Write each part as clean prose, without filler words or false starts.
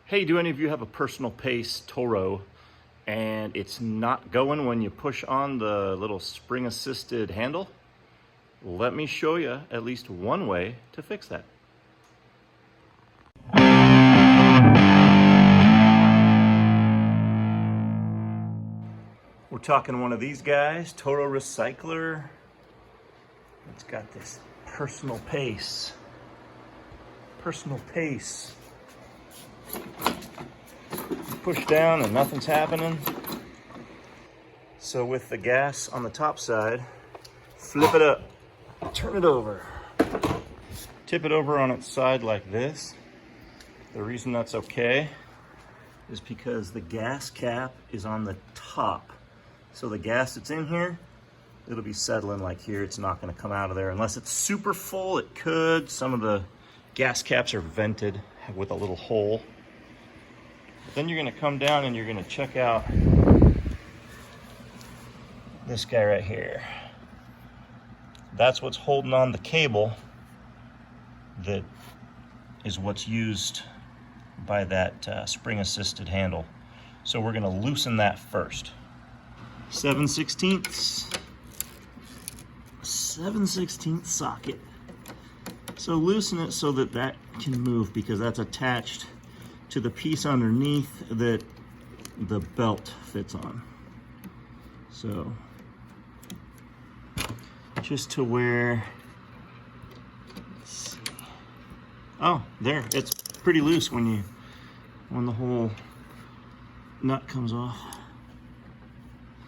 Hey, do any of you have a Personal Pace Toro and it's not going when you push on the little spring assisted handle? Let me show you at least one way to fix that. We're talking one of these guys, Toro Recycler. It's got this Personal Pace. Personal Pace. Push down and nothing's happening. So with the gas on the top side, flip it up, turn it over, tip it over on its side like this. The reason that's okay is because the gas cap is on the top. So the gas that's in here, it'll be settling like here. It's not gonna come out of there unless it's super full. It could. Some of the gas caps are vented with a little hole. Then you're gonna come down and you're gonna check out this guy right here. That's what's holding on the cable that is what's used by that spring assisted handle. So we're gonna loosen that first. 7/16 socket. So loosen it so that that can move, because that's attached to the piece underneath that the belt fits on. So just to where, let's see. Oh, there, it's pretty loose when the whole nut comes off.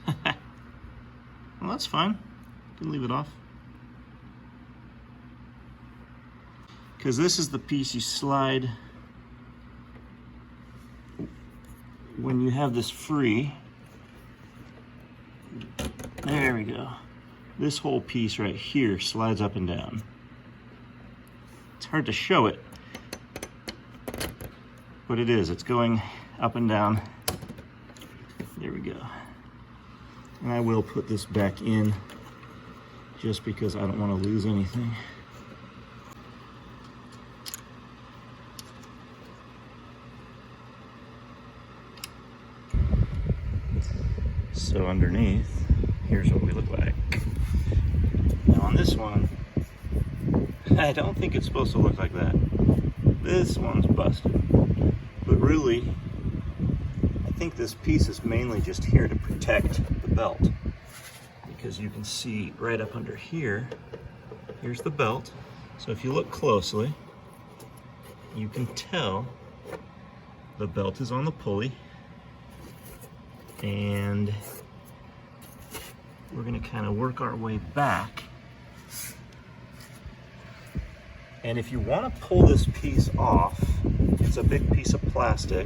Well, that's fine. You can leave it off. Because this is the piece you slide when you have this free. There we go. This whole piece right here slides up and down. It's hard to show it, but it is. It's going up and down. There we go. And I will put this back in just because I don't want to lose anything. So underneath, here's what we look like. Now on this one, I don't think it's supposed to look like that. This one's busted. But really, I think this piece is mainly just here to protect the belt. Because you can see right up under here, here's the belt. So if you look closely, you can tell the belt is on the pulley. And we're gonna kind of work our way back. And if you want to pull this piece off, it's a big piece of plastic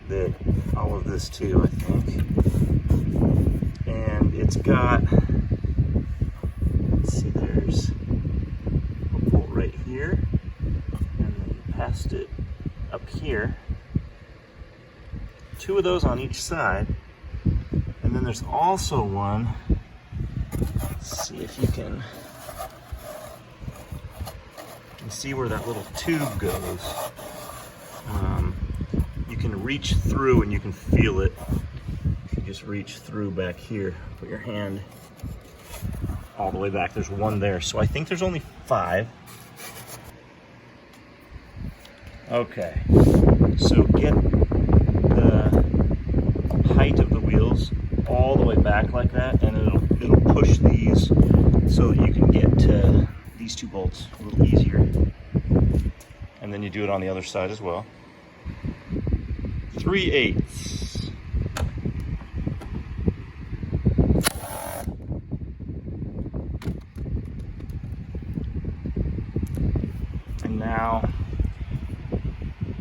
that all of this too, I think. And it's got, let's see, there's a bolt right here, and then past it up here. Two of those on each side. And then there's also one, let's see if you can see where that little tube goes. You can reach through and you can feel it. If you just reach through back here, put your hand all the way back, there's one there. So I think there's only 5. Okay, so get the height of the wheels all the way back like that, and it'll push these so that you can get to these 2 bolts a little easier. And then you do it on the other side as well. 3/8. And now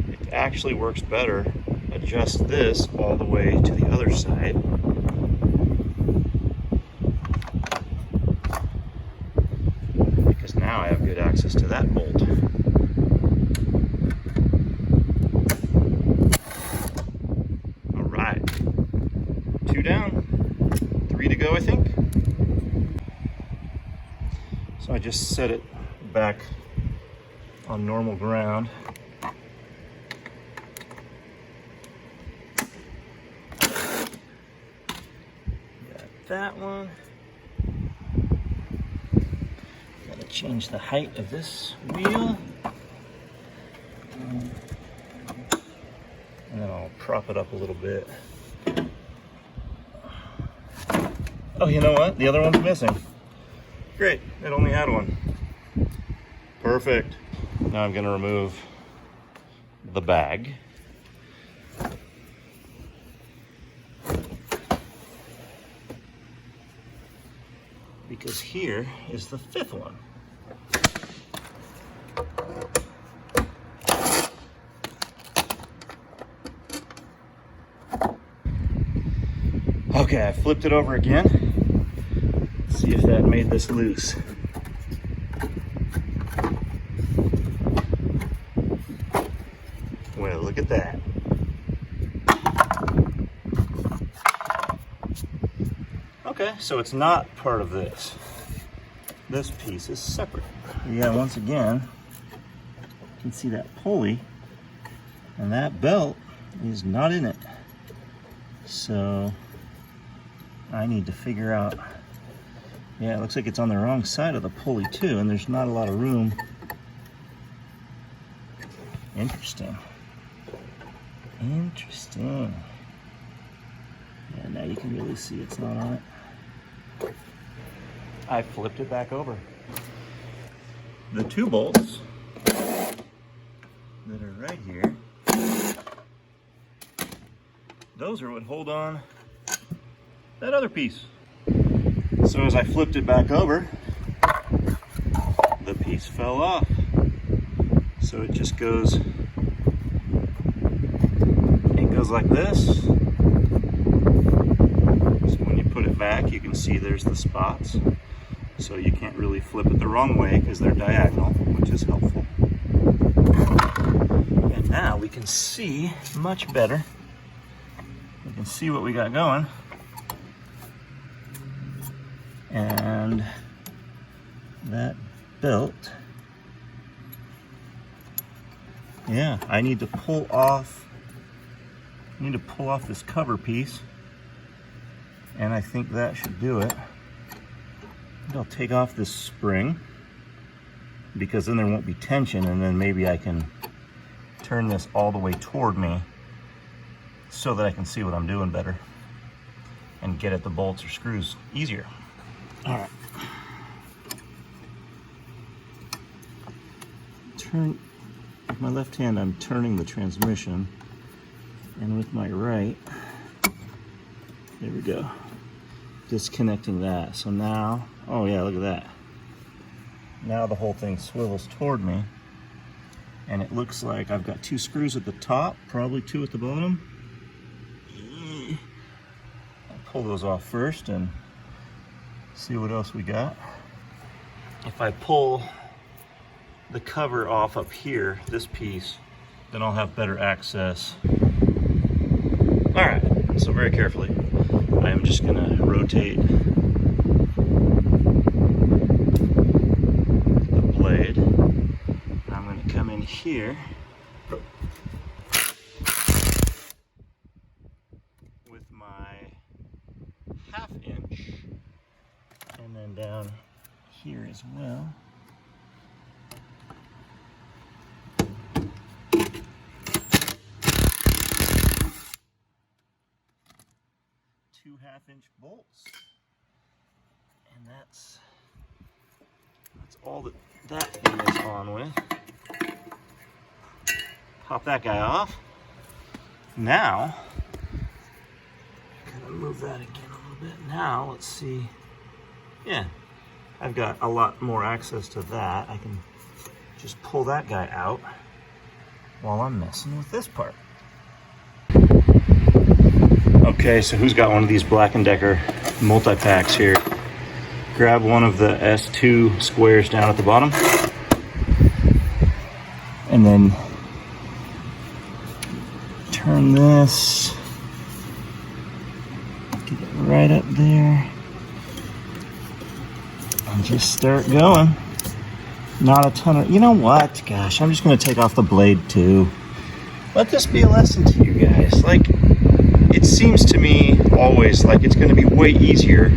it actually works better. Adjust this all the way to the other side. Because now I have good access to that bolt. All right. 2 down, 3 to go, I think. So I just set it back on normal ground. that one. Gotta change the height of this wheel. And then I'll prop it up a little bit. Oh, you know what? The other one's missing. Great, it only had one. Perfect. Now I'm gonna remove the bag. Because here is the fifth one. Okay, I flipped it over again. Let's see if that made this loose. Well, look at that. Okay, so it's not part of this. This piece is separate. Yeah, once again, you can see that pulley, and that belt is not in it. So I need to figure out, yeah, it looks like it's on the wrong side of the pulley too, and there's not a lot of room. Interesting. Interesting. Yeah, now you can really see it's not on it. I flipped it back over. The two bolts that are right here, those are what hold on that other piece. So as I flipped it back over, the piece fell off. So it just goes, it goes like this. So when you put it back, you can see there's the spots. So you can't really flip it the wrong way because they're diagonal, which is helpful. And now we can see much better. We can see what we got going. And that belt, yeah, I need to pull off this cover piece, and I think that should do it. I'll take off this spring because then there won't be tension, and then maybe I can turn this all the way toward me so that I can see what I'm doing better and get at the bolts or screws easier. All right. With my left hand, I'm turning the transmission, and with my right, there we go, disconnecting that. So now, oh yeah, look at that. Now the whole thing swivels toward me, and it looks like I've got two screws at the top, probably two at the bottom. I'll pull those off first and see what else we got. If I pull the cover off up here, this piece, then I'll have better access. All right, so very carefully, I am just gonna rotate the blade. I'm gonna come in here with my 1/2 inch, and then down here as well. 2 1/2 inch bolts, and that's all that thing is on with. Pop that guy off. Now, gonna move that again a little bit. Now let's see. Yeah, I've got a lot more access to that. I can just pull that guy out while I'm messing with this part. Okay, so who's got one of these Black & Decker multi-packs here? Grab one of the S2 squares down at the bottom, and then turn this, get it right up there, and just start going. Not a ton of, you know what, gosh, I'm just gonna take off the blade too. Let this be a lesson to you guys. Like, it seems to me always like it's going to be way easier.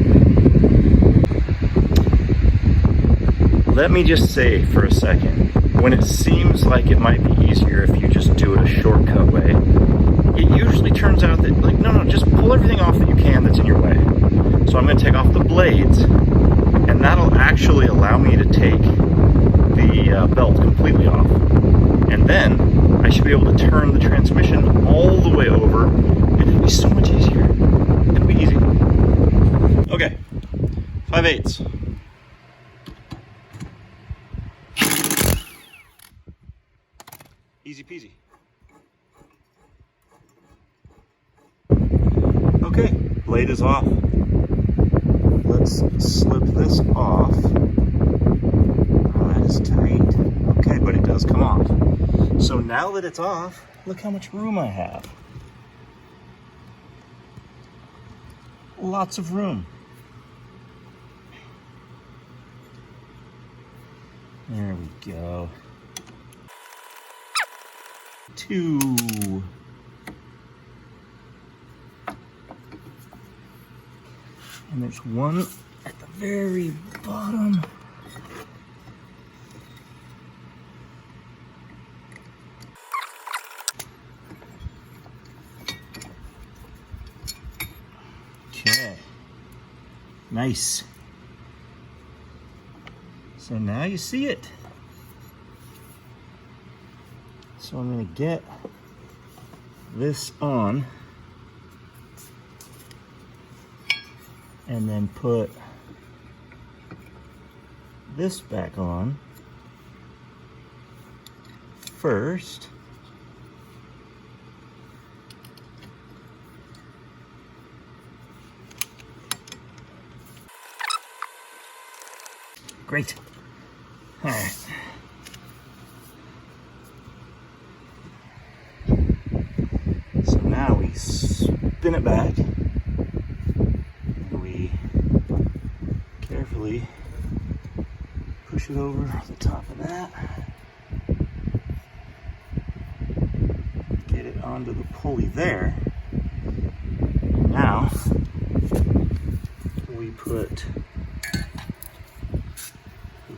Let me just say for a second, when it seems like it might be easier if you just do it a shortcut way, it usually turns out that, like, no, just pull everything off that you can that's in your way. So I'm going to take off the blades, and that'll actually allow me to take the belt completely off. And then I should be able to turn the transmission all the way over, and it'll be so much easier. It'll be easy. Okay, 5/8. Easy peasy. Okay, blade is off. Let's slip this off. Oh, that is tight. Okay, but it does come off. So now that it's off, look how much room I have. Lots of room. There we go. 2. And there's one at the very bottom. Okay. Nice. So now you see it. So I'm going to get this on and then put this back on first. Great. All right. So now we spin it back. We carefully push it over the top of that. Get it onto the pulley there. Now we put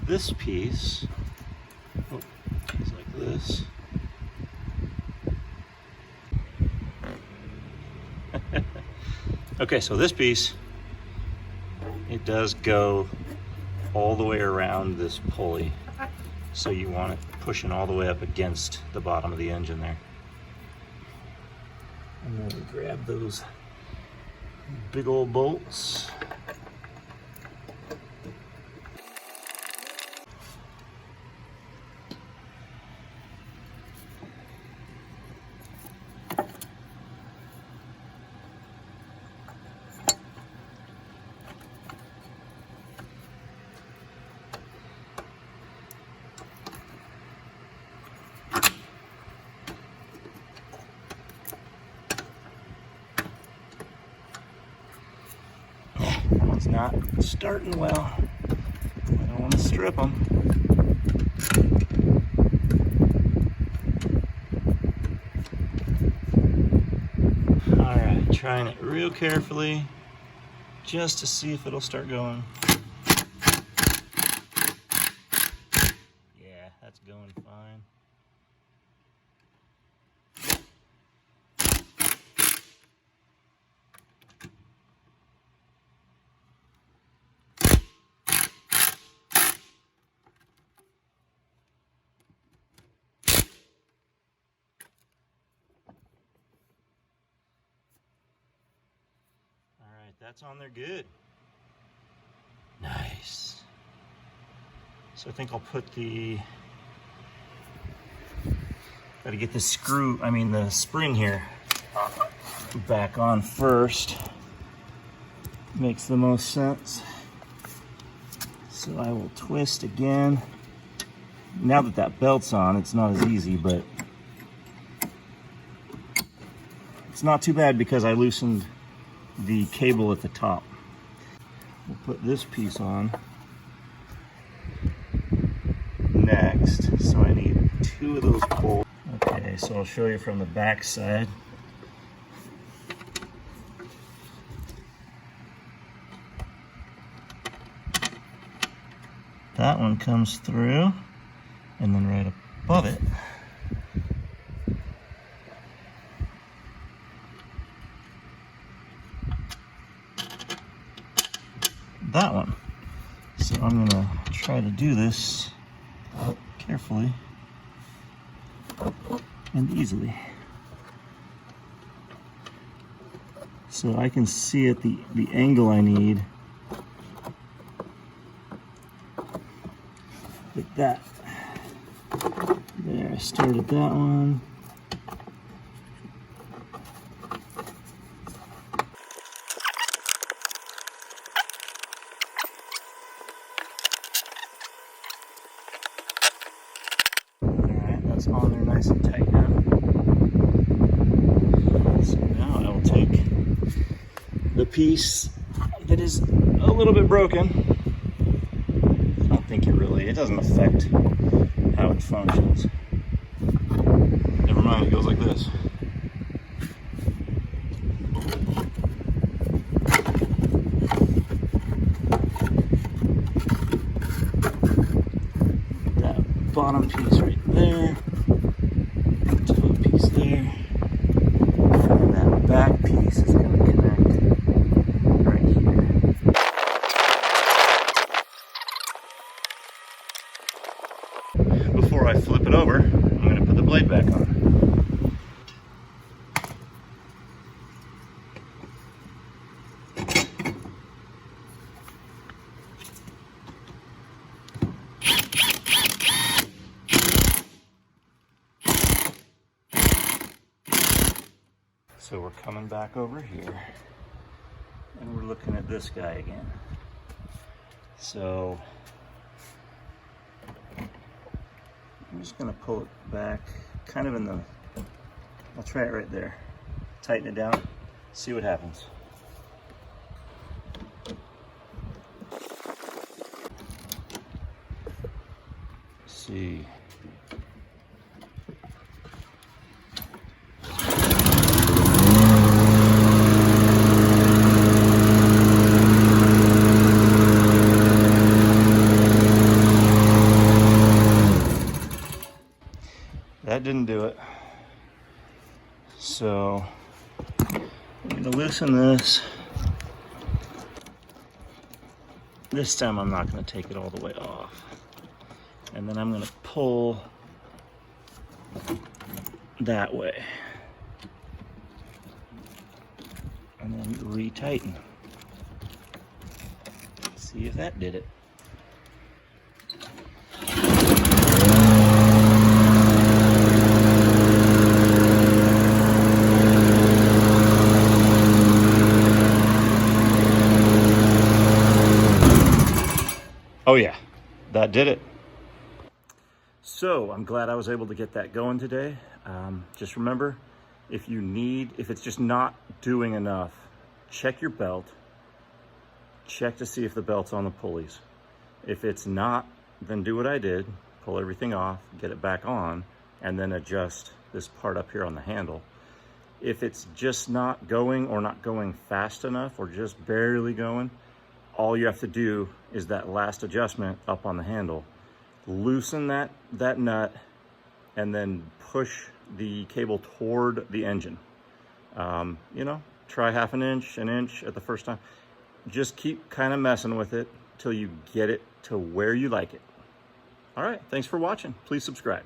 this piece, it's like this. Okay, so this piece, it does go all the way around this pulley. So you want it pushing all the way up against the bottom of the engine there. And then we grab those big old bolts. It's not starting well. I don't want to strip them. All right, trying it real carefully just to see if it'll start going. Yeah, that's going fine. That's on there good. Nice. So I think I'll put gotta get the the spring here back on first. Makes the most sense. So I will twist again. Now that that belt's on, it's not as easy, but it's not too bad because I loosened the cable at the top. We'll put this piece on next. So I need 2 of those bolts. Okay, so I'll show you from the back side. That one comes through, and then right above it, that one. So I'm gonna try to do this carefully and easily, so I can see at the angle I need, like that. There, I started that one. Alright, that's on there nice and tight now. So now I will take the piece that is a little bit broken. I don't think it doesn't affect how it functions. Never mind, it goes like this. That bottom piece right there, top piece there, and that back piece is going to connect right here. Before I flip it over, I'm going to put the blade back on. So we're coming back over here, and we're looking at this guy again. So I'm just gonna pull it back, kind of in the, I'll try it right there. Tighten it down, see what happens. See. That didn't do it. So I'm going to loosen this. This time I'm not going to take it all the way off. And then I'm going to pull that way. And then retighten. See if that did it. Oh yeah, that did it. So I'm glad I was able to get that going today. Just remember, if it's just not doing enough, check your belt. Check to see if the belt's on the pulleys. If it's not, then do what I did. Pull everything off, get it back on, and then adjust this part up here on the handle. If it's just not going, or not going fast enough, or just barely going, all you have to do is that last adjustment up on the handle. Loosen that nut, and then push the cable toward the engine. You know, try half an inch at the first time. Just keep kind of messing with it till you get it to where you like it. All right, thanks for watching. Please subscribe.